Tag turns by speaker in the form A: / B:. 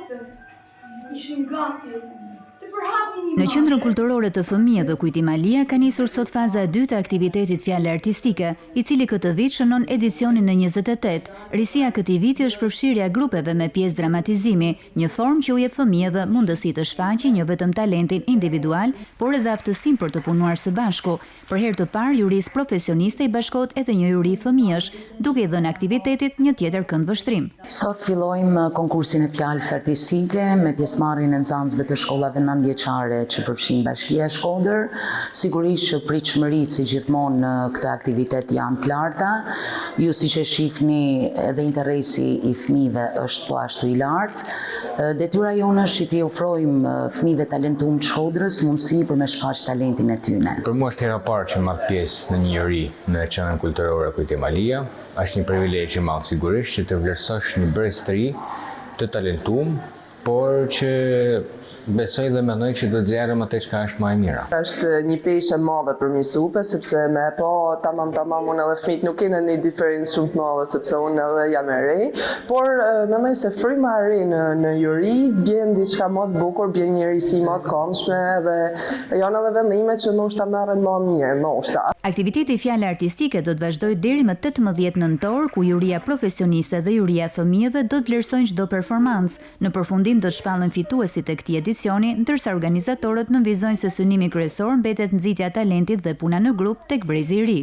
A: botës ishin gati të përhapnin një
B: Në Qendrën Kulturore të Fëmijëve Kujtim Alia ka nisur sot faza e dytë e aktivitetit Fjale Artistike, i cili këtë vit shënon edicionin e 28. Risia e këtij viti është përfshirja e grupeve me pjesë dramatizimi, një formë që u jep fëmijëve mundësi të shfaqin jo vetëm talentin individual, por edhe aftësinë për të punuar së bashku. Për herë të parë, jurisë profesioniste i bashkohet edhe një juri fëmijësh, duke i dhënë aktivitetit një tjetër këndvështrim.
C: Sot fillojmë konkursin e fjalës artistike me pjesëmarrjen e nxënësve të shkollave nëntëvjeçare që përfshin Bashkia e Shkodër. Sigurisht që pritshmëritë si gjithmonë në këtë aktivitet janë të larta. Ju siç e shihni, edhe interesi i fëmijëve është po ashtu i lartë. Detyra jonë është që t'i ofrojmë fëmijëve talentuar të Shkodrës mundësi për me shfaq talentin e tyre.
D: Për mua është hera e parë që marr pjesë në një juri në Qendrën Kulturore Kujtim Alia. Është një privilegj i madh sigurisht që të vlerësosh një brez të ri të talentuar, por që besoj dhe mendoj që do të zjarrim atë çka është më e mira.
E: Është një peshë e madhe për Misupe, sepse me po tamam unë edhe fëmijët nuk kene një diferencë shumë të madhe, sepse unë edhe jam e re, por mendoj se fryma e re në juri bjen diçka më të bukur, bjen një risi më të këndshme dhe janë edhe vendime që ndoshta merren më mirë, ndoshta.
B: Aktiviteti Fjale Artistike do të vazhdojë deri më 18 nëntor, ku juria profesioniste dhe juria fëmijëve do të vlerësojnë çdo performancë. Në përfundim do të shpallen fituesit e këtij edicioni, ndërsa organizatorët nënvizojnë se synimi kryesor mbetet nxitja e talentit dhe puna në grup tek brezi i ri.